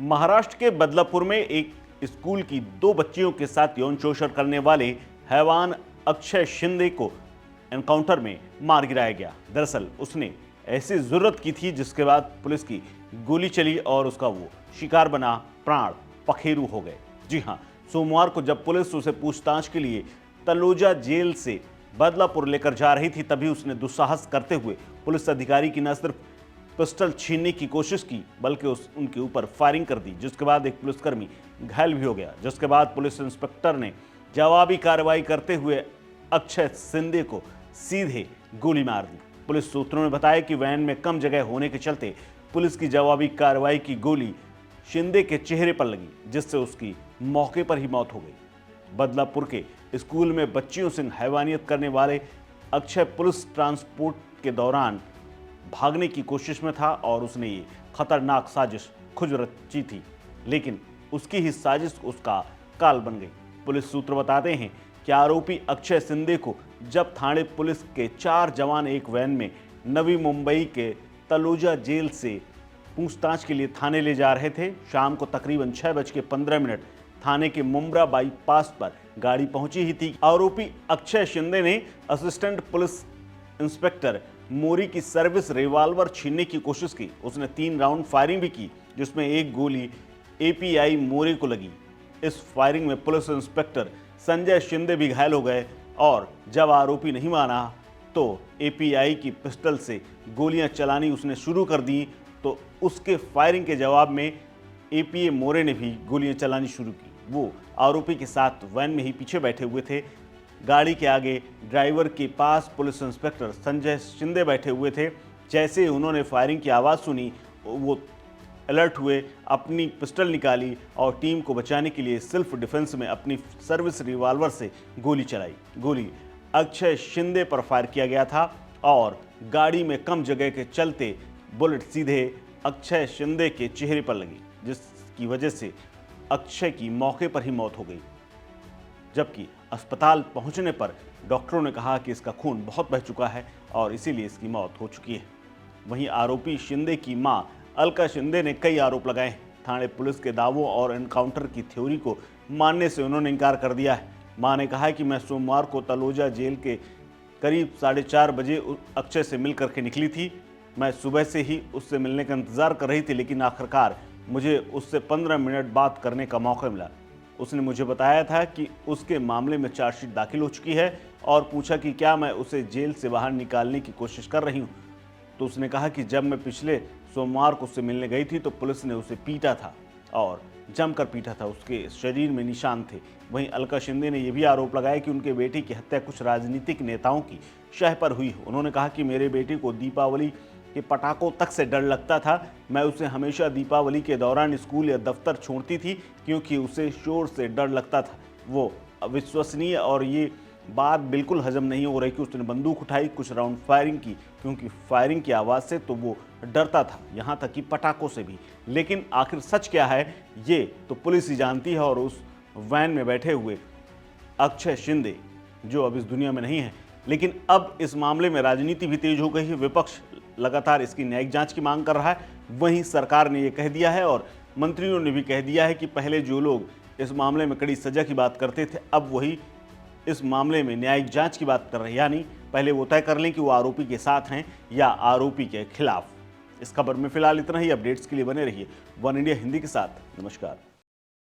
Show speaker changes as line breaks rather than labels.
महाराष्ट्र के बदलापुर में एक स्कूल की दो बच्चियों के साथ यौन शोषण करने वाले हैवान अक्षय शिंदे को एनकाउंटर में मार गिराया गया। दरअसल उसने ऐसी जरूरत की थी जिसके बाद पुलिस की गोली चली और उसका वो शिकार बना प्राण पखेरु हो गए। जी हां, सोमवार को जब पुलिस उसे पूछताछ के लिए तलोजा जेल से बदलापुर लेकर जा रही थी तभी उसने दुस्साहस करते हुए पुलिस अधिकारी की न सिर्फ पिस्टल छीनने की कोशिश की बल्कि उनके ऊपर फायरिंग कर दी, जिसके बाद एक पुलिसकर्मी घायल भी हो गया। जिसके बाद पुलिस इंस्पेक्टर ने जवाबी कार्रवाई करते हुए अक्षय शिंदे को सीधे गोली मार दी। पुलिस सूत्रों ने बताया कि वैन में कम जगह होने के चलते पुलिस की जवाबी कार्रवाई की गोली शिंदे के चेहरे पर लगी, जिससे उसकी मौके पर ही मौत हो गई। बदलापुर के स्कूल में बच्चियों से हैवानियत करने वाले अक्षय पुलिस ट्रांसपोर्ट के दौरान भागने की कोशिश में था और उसने ये खतरनाक साजिश खुद रची थी, लेकिन उसकी ही साजिश उसका काल बन गई। पुलिस सूत्र बताते हैं कि आरोपी अक्षय शिंदे को जब थाने पुलिस के 4 जवान एक वैन में नवी मुंबई के तलोजा जेल से पूछताछ के लिए थाने ले जा रहे थे, शाम को तकरीबन 6:15 थाने के मुंब्रा बाईपास पर गाड़ी पहुंची ही थी। आरोपी अक्षय शिंदे ने असिस्टेंट पुलिस इंस्पेक्टर मोरी की सर्विस रिवॉल्वर छीनने की कोशिश की। उसने 3 राउंड फायरिंग भी की, जिसमें एक गोली एपीआई मोरे को लगी। इस फायरिंग में पुलिस इंस्पेक्टर संजय शिंदे भी घायल हो गए और जब आरोपी नहीं माना तो एपीआई की पिस्टल से गोलियां चलानी उसने शुरू कर दी, तो उसके फायरिंग के जवाब में एपीए मोरे ने भी गोलियां चलानी शुरू की। वो आरोपी के साथ वैन में ही पीछे बैठे हुए थे। गाड़ी के आगे ड्राइवर के पास पुलिस इंस्पेक्टर संजय शिंदे बैठे हुए थे। जैसे उन्होंने फायरिंग की आवाज़ सुनी वो अलर्ट हुए, अपनी पिस्टल निकाली और टीम को बचाने के लिए सेल्फ डिफेंस में अपनी सर्विस रिवॉल्वर से गोली चलाई। गोली अक्षय शिंदे पर फायर किया गया था और गाड़ी में कम जगह के चलते बुलेट सीधे अक्षय शिंदे के चेहरे पर लगी, जिसकी वजह से अक्षय की मौके पर ही मौत हो गई। जबकि अस्पताल पहुंचने पर डॉक्टरों ने कहा कि इसका खून बहुत बह चुका है और इसीलिए इसकी मौत हो चुकी है। वहीं आरोपी शिंदे की मां अलका शिंदे ने कई आरोप लगाए हैं। थाने पुलिस के दावों और एनकाउंटर की थ्योरी को मानने से उन्होंने इनकार कर दिया है। मां ने कहा कि मैं सोमवार को तलोजा जेल के करीब 4:30 बजे अक्षय से मिल करके निकली थी। मैं सुबह से ही उससे मिलने का इंतजार कर रही थी, लेकिन आखिरकार मुझे उससे 15 मिनट बात करने का मौका मिला। उसने मुझे बताया था कि उसके मामले में चार्जशीट दाखिल हो चुकी है और पूछा कि क्या मैं उसे जेल से बाहर निकालने की कोशिश कर रही हूं। तो उसने कहा कि जब मैं पिछले सोमवार को उससे मिलने गई थी तो पुलिस ने उसे पीटा था और जमकर पीटा था, उसके शरीर में निशान थे। वहीं अलका शिंदे ने यह भी आरोप लगाया कि उनके बेटे की हत्या कुछ राजनीतिक नेताओं की शह पर हुई है। उन्होंने कहा कि मेरे बेटे को दीपावली के पटाखों तक से डर लगता था। मैं उसे हमेशा दीपावली के दौरान स्कूल या दफ्तर छोड़ती थी क्योंकि उसे शोर से डर लगता था। वो अविश्वसनीय और ये बात बिल्कुल हजम नहीं हो रही कि उसने बंदूक उठाई, कुछ राउंड फायरिंग की, क्योंकि फायरिंग की आवाज़ से तो वो डरता था, यहाँ तक कि पटाखों से भी। लेकिन आखिर सच क्या है ये तो पुलिस ही जानती है। और उस वैन में बैठे हुए अक्षय शिंदे जो अब इस दुनिया में नहीं है, लेकिन अब इस मामले में राजनीति भी तेज हो गई है। विपक्ष लगातार इसकी न्यायिक जांच की मांग कर रहा है। वहीं सरकार ने यह कह दिया है और मंत्रियों ने भी कह दिया है कि पहले जो लोग इस मामले में कड़ी सजा की बात करते थे अब वही इस मामले में न्यायिक जांच की बात कर रहे हैं। यानी पहले वो तय कर लें कि वो आरोपी के साथ हैं या आरोपी के खिलाफ। इस खबर में फिलहाल इतना ही। अपडेट्स के लिए बने रहिए वन इंडिया हिंदी के साथ। नमस्कार।